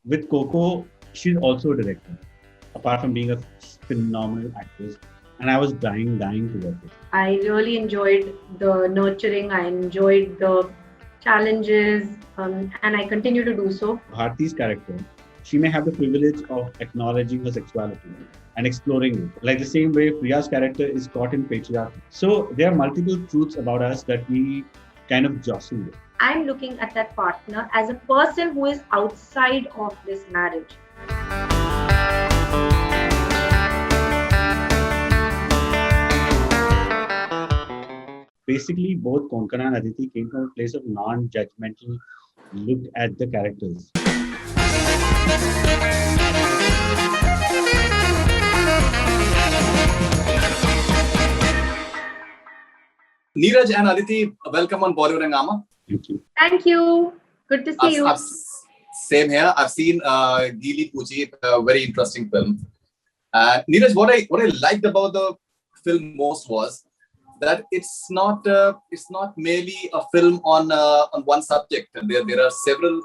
with Coco, she's also a director, apart from being a phenomenal actress. And I was dying to work with her. I really enjoyed the nurturing, I enjoyed the challenges, and I continue to do so. Bharti's character, she may have the privilege of acknowledging her sexuality and exploring it, like the same way Priya's character is caught in patriarchy. So there are multiple truths about us that we kind of jostle with. I'm looking at that partner as a person who is outside of this marriage. Basically, both Konkana and Aditi came from a place of non-judgmental look at the characters. Neeraj and Aditi, welcome on Bollywood Hungama. Thank you. Thank you. Good to see you. Same here. I've seen Geeli Pucchi, a very interesting film. Neeraj, what I liked about the film most was that it's not merely a film on one subject. There are several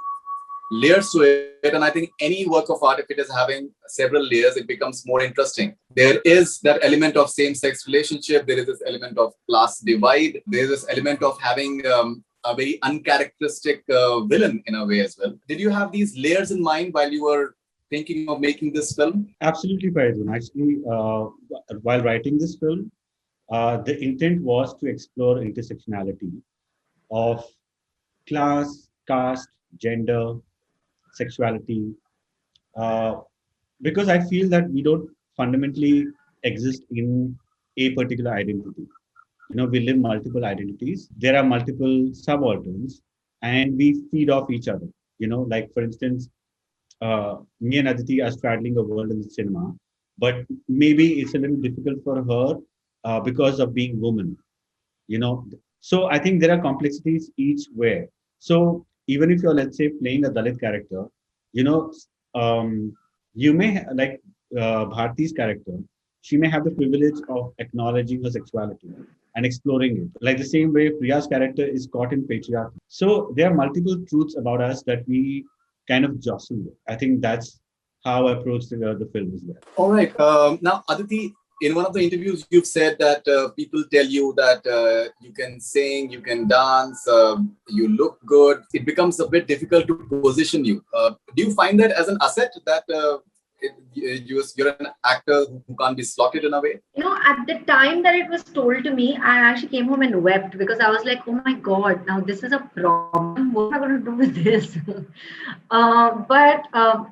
layers to it, and I think any work of art, if it is having several layers, it becomes more interesting. There is that element of same-sex relationship. There is this element of class divide. There is this element of having a very uncharacteristic villain in a way as well. Did you have these layers in mind while you were thinking of making this film? Absolutely, Faridoon. Actually, while writing this film, the intent was to explore intersectionality of class, caste, gender, sexuality, because I feel that we don't fundamentally exist in a particular identity. We live multiple identities. There are multiple subalterns, and we feed off each other. Like for instance, me and Aditi are straddling a world in the cinema, but maybe it's a little difficult for her because of being woman. So I think there are complexities each way. So even if you're, let's say, playing a Dalit character, you know, you may like Bharti's character. She may have the privilege of acknowledging her sexuality and exploring it, like the same way Priya's character is caught in patriarchy. So there are multiple truths about us that we kind of jostle with. I think that's how I approached the film as well. All right. Now, Aditi, in one of the interviews, you've said that people tell you that you can sing, you can dance, you look good. It becomes a bit difficult to position you. Do you find that as an asset that you're an actor who can't be slotted in a way? At the time that it was told to me, I actually came home and wept because I was like, oh my God, now this is a problem. What am I going to do with this? But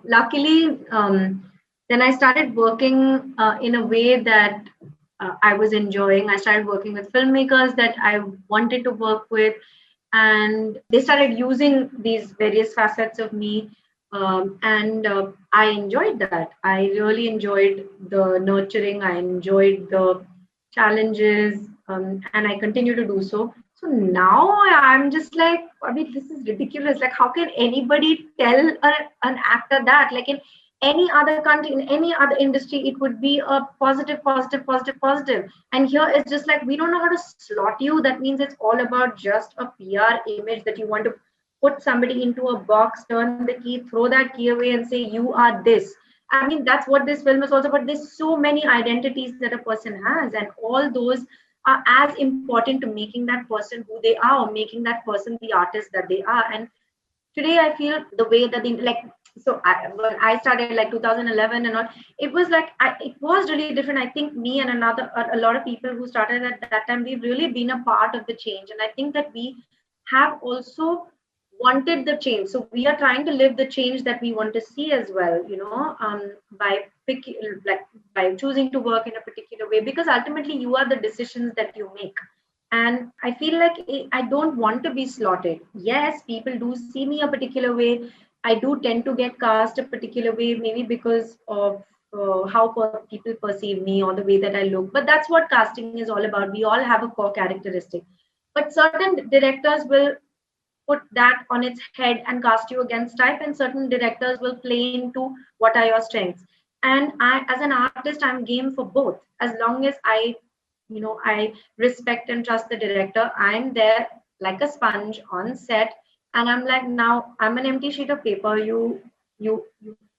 luckily, then I started working in a way that I was enjoying. I started working with filmmakers that I wanted to work with, and they started using these various facets of me. And I enjoyed that. I really enjoyed the nurturing. I enjoyed the challenges, and I continue to do so. So now I'm just like, I mean, this is ridiculous. Like, how can anybody tell an actor that? Like in any other country, in any other industry, it would be a positive, positive, positive, positive. And here it's just like, we don't know how to slot you. That means it's all about just a PR image that you want to put somebody into a box, turn the key, throw that key away, and say, you are this. I mean, that's what this film is also about. There's so many identities that a person has, and all those are as important to making that person who they are, or making that person the artist that they are. And today, I feel the way that when I started like 2011 and all, it was like, it was really different. I think me and a lot of people who started at that time, we've really been a part of the change. And I think that we have also wanted the change, so we are trying to live the change that we want to see as well, by by choosing to work in a particular way, because ultimately you are the decisions that you make. And I feel like I don't want to be slotted. Yes, people do see me a particular way. I do tend to get cast a particular way, maybe because of how people perceive me or the way that I look, but that's what casting is all about. We all have a core characteristic, but certain directors will put that on its head and cast you against type, and certain directors will play into what are your strengths. And I, as an artist, I'm game for both. As long as I respect and trust the director, I'm there like a sponge on set, and I'm like, now I'm an empty sheet of paper. You you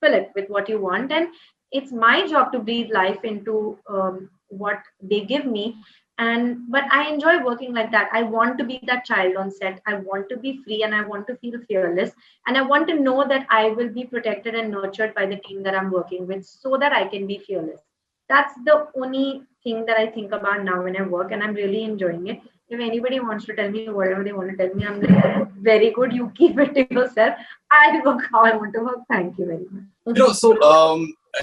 fill it with what you want, and it's my job to breathe life into what they give me. And but I enjoy working like that. I want to be that child on set. I want to be free, and I want to feel fearless, and I want to know that I will be protected and nurtured by the team that I'm working with, so that I can be fearless. That's the only thing that I think about now when I work, and I'm really enjoying it. If anybody wants to tell me whatever they want to tell me, I'm like, very good, you keep it to yourself. I'll work how I want to work. Thank you very much.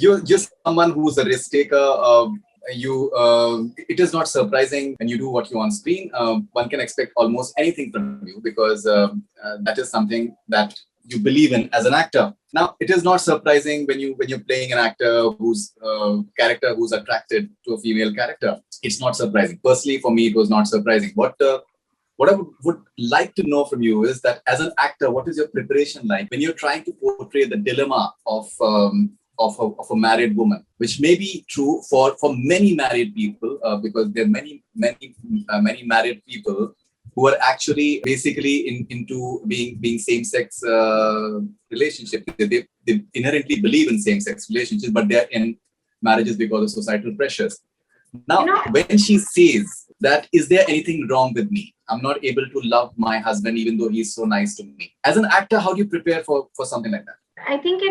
You're someone who's a risk taker. It is not surprising when you do what you on screen. One can expect almost anything from you because that is something that you believe in as an actor. Now, it is not surprising when you're playing an actor whose character who's attracted to a female character. It's not surprising. Personally, for me, it was not surprising. What I would like to know from you is that as an actor, what is your preparation like when you're trying to portray the dilemma of a married woman, which may be true for many married people, because there are many married people who are actually basically into being same-sex relationship. They inherently believe in same-sex relationships, but they're in marriages because of societal pressures. Now, when she says that, is there anything wrong with me? I'm not able to love my husband even though he's so nice to me. As an actor, how do you prepare for something like that? I think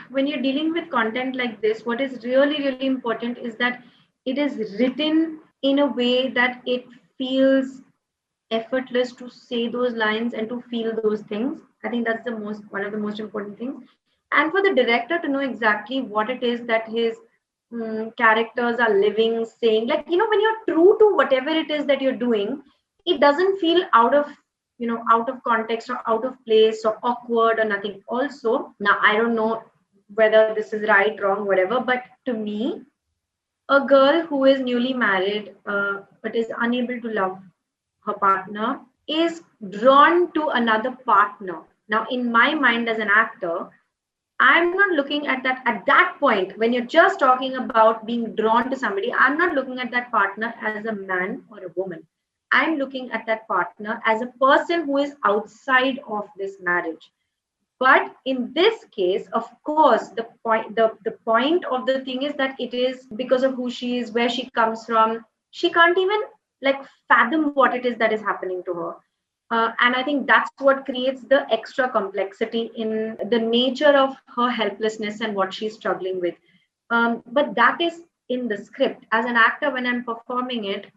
when you're dealing with content like this, what is really, really important is that it is written in a way that it feels effortless to say those lines and to feel those things. I think that's one of the most important things. And for the director to know exactly what it is that his characters are living, saying, like, when you're true to whatever it is that you're doing, it doesn't feel out of context or out of place or awkward or nothing. Also, now I don't know whether this is right, wrong, whatever, but to me, a girl who is newly married but is unable to love her partner is drawn to another partner. Now, in my mind as an actor, I'm not looking at that at that point. When you're just talking about being drawn to somebody, I'm not looking at that partner as a man or a woman. I'm looking at that partner as a person who is outside of this marriage. But in this case, of course, the point of the thing is that it is because of who she is, where she comes from. She can't even like fathom what it is that is happening to her. And I think that's what creates the extra complexity in the nature of her helplessness and what she's struggling with. But that is in the script. As an actor, when I'm performing it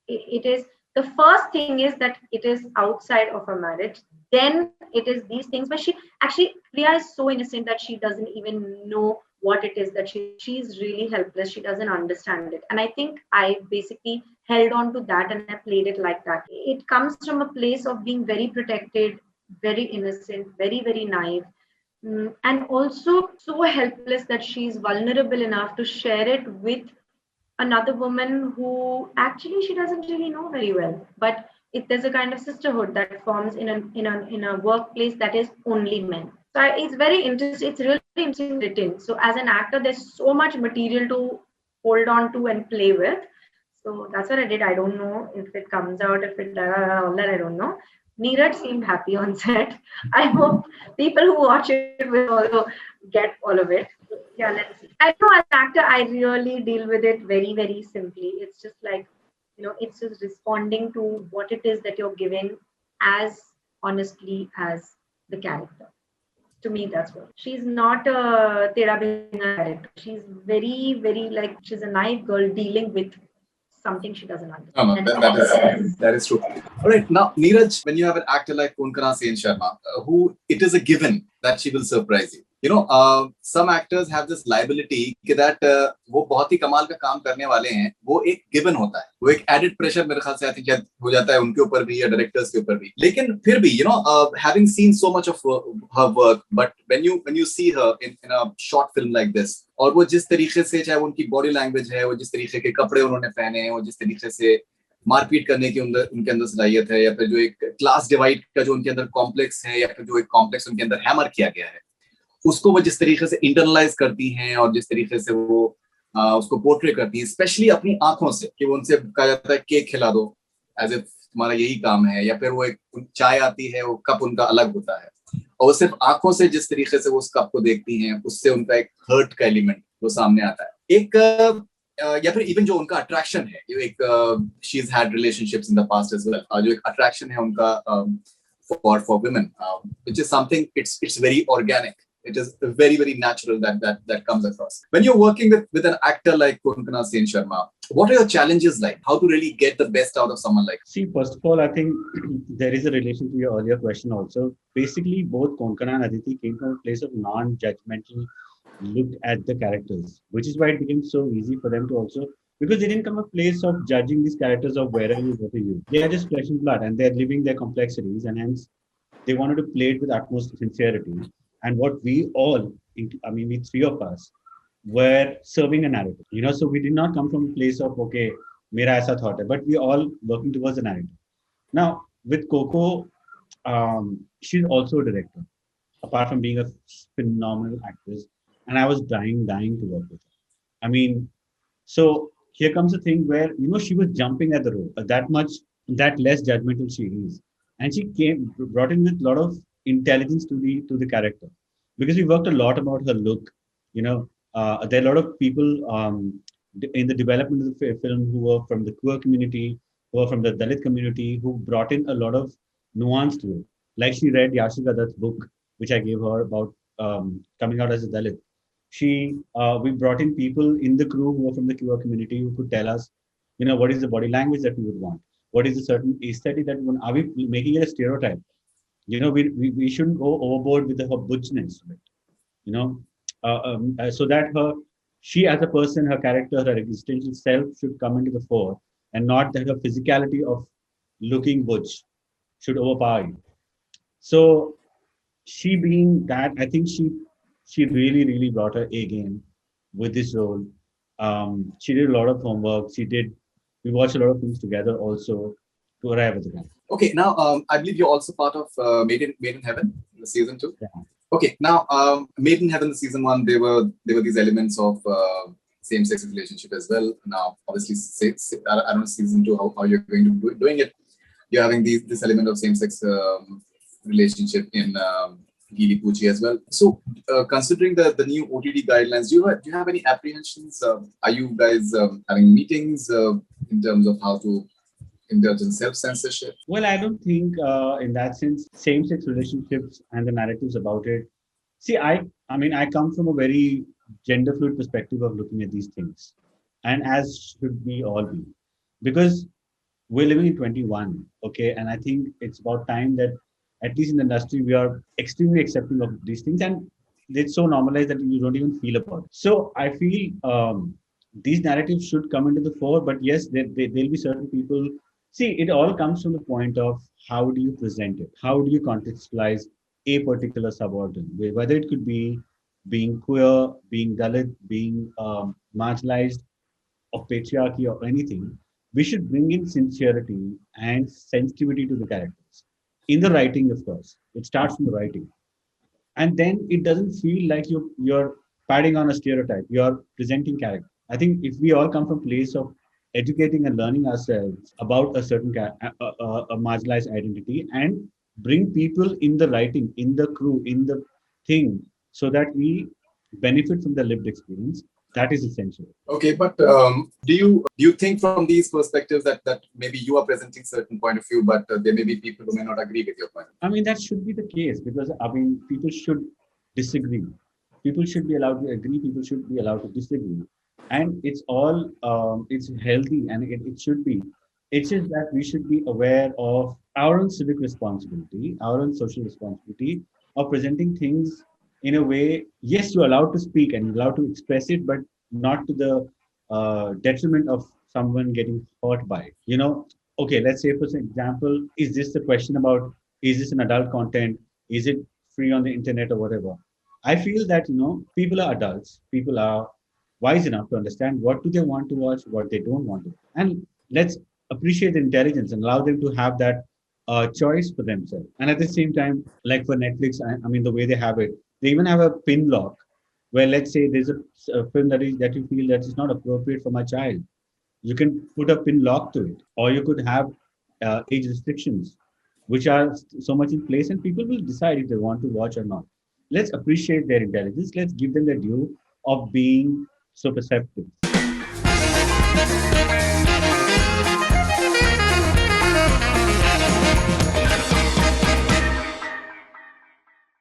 is the first thing is that it is outside of a marriage. Then it is these things, but Priya is so innocent that she doesn't even know what it is that she's really helpless. She doesn't understand it. And I think I basically held on to that and I played it like that. It comes from a place of being very protected, very innocent, very, very naive. And also so helpless that she's vulnerable enough to share it with another woman who actually she doesn't really know very well. But there's a kind of sisterhood that forms in a workplace that is only men. So it's very interesting. It's really interesting written. So as an actor, there's so much material to hold on to and play with. So that's what I did. I don't know if it comes out, if it all that I don't know. Neeraj seemed happy on set. I hope people who watch it will also get all of it. Yeah, let's see. I know as an actor, I really deal with it very, very simply. It's just like, it's just responding to what it is that you're giving as honestly as the character. To me, that's what. She's not a Tera Bhinga character. She's very, very like, she's a naive girl dealing with something she doesn't understand. That is true. All right, now Neeraj, when you have an actor like Kunkana Sen Sharma, who it is a given that she will surprise you. Some actors have this liability that वो बहुत ही कमाल का काम करने वाले हैं, वो एक गिवन होता है, वो एक एडेड प्रेशर मेरे ख्याल से आई थिंक हो जाता है उनके ऊपर भी या डायरेक्टर्स के ऊपर भी. लेकिन फिर भी having seen so much of her work, but when you see her in a short film like this, और वो जिस तरीके से चाहे उनकी बॉडी लैंग्वेज है, वो जिस तरीके के कपड़े उन्होंने पहने हैं, वो जिस तरीके से मारपीट करने की उनके अंदर सलाहियत है, या फिर जो एक क्लास डिवाइड का जो उनके अंदर कॉम्प्लेक्स है, या फिर जो एक कॉम्प्लेक्स उनके अंदर हैमर किया गया है, उसको वो जिस तरीके से इंटरनलाइज करती हैं और जिस तरीके से वो उसको पोर्ट्रे करती हैं, स्पेशली अपनी आंखों से, कि वो उनसे कहा जाता है केक खिला दो एज इफ तुम्हारा यही काम है, या फिर वो एक चाय आती है, वो कप उनका अलग होता है, और वो सिर्फ आंखों से जिस तरीके से वो उस कप को देखती हैं, उससे उनका एक हर्ट का एलिमेंट वो सामने आता है। एक या फिर इवन जो उनका अट्रैक्शन है, जो एक she has had relationships in the past as well, जो एक अट्रैक्शन है उनका for women, which is something, it's very organic. It is very natural that comes across when you're working with an actor like Konkana Sen Sharma. What are your challenges like? How to really get the best out of someone like? See, first of all, I think there is a relation to your earlier question also. Basically, both Konkana and Aditi came from a place of non-judgmental look at the characters, which is why it became so easy for them to also, because they didn't come a place of judging these characters of where are you, what are you. They are just flesh and blood, and they're living their complexities, and hence they wanted to play it with utmost sincerity. And what we all, I mean, we three of us, were serving a narrative. So we did not come from a place of okay, mera aisa thought hai, but we all working towards a narrative. Now with Coco, she's also a director, apart from being a phenomenal actress, and I was dying to work with her. I mean, so here comes a thing where she was jumping at the role that much, that less judgmental she is, and she brought in with a lot of intelligence to the character, because we worked a lot about her look. There are a lot of people in the development of the film who were from the queer community, who were from the Dalit community, who brought in a lot of nuance to it. Like she read Yashika Dutt's book, which I gave her about coming out as a Dalit. We brought in people in the crew who were from the queer community who could tell us, what is the body language that we would want, what is the certain aesthetic that we want. Are we making it a stereotype? We shouldn't go overboard with her butchness, right? So that she as a person, her character, her existential self should come into the fore, and not that her physicality of looking butch should overpower you. So she being that, I think she really brought her A game with this role. She did a lot of homework. We watched a lot of things together also to arrive at the game. Okay, now I believe you're also part of Made in Heaven, the season 2. Yeah. Okay, now Made in Heaven, the season 1, there were these elements of same-sex relationship as well. Now, obviously, I don't know season 2 how you're going to be doing it. You're having this element of same-sex relationship in Geeli Pucchi as well. So, considering the new OTT guidelines, do you have any apprehensions? Are you guys having meetings in terms of how to indulge in self-censorship? Well, I don't think in that sense, same-sex relationships and the narratives about it. See, I mean, I come from a very gender fluid perspective of looking at these things, and as should we all be, because we're living in 21, okay, and I think it's about time that at least in the industry we are extremely accepting of these things, and it's so normalized that you don't even feel about it. So I feel these narratives should come into the fore, but yes, there'll be certain people. See, it all comes from the point of how do you present it? How do you contextualize a particular subaltern? Whether it could be being queer, being Dalit, being marginalized, or patriarchy, or anything, we should bring in sincerity and sensitivity to the characters. In the writing, of course, it starts from the writing, and then it doesn't feel like you're padding on a stereotype. You're presenting character. I think if we all come from a place of educating and learning ourselves about a certain a marginalized identity, and bring people in the writing, in the crew, in the thing, so that we benefit from the lived experience, that is essential. Okay, but do you think from these perspectives that maybe you are presenting certain point of view, but there may be people who may not agree with your point? I mean, that should be the case, because I mean, people should disagree. People should be allowed to agree. People should be allowed to disagree, and it's all it's healthy, and it should be. It's just that we should be aware of our own civic responsibility, our own social responsibility of presenting things in a way. Yes, you're allowed to speak and you're allowed to express it, but not to the detriment of someone getting hurt by it. Okay, let's say for example, is this the question about, is this an adult content? Is it free on the internet or whatever? I feel that people are adults. People are wise enough to understand what do they want to watch, what they don't want to, and let's appreciate the intelligence and allow them to have that choice for themselves. And at the same time, like for Netflix, I mean the way they have it, they even have a pin lock where, let's say there's a film that you feel that is not appropriate for my child, you can put a pin lock to it, or you could have age restrictions. which are so much in place, and people will decide if they want to watch or not. Let's appreciate their intelligence. Let's give them the due of being so perceptive.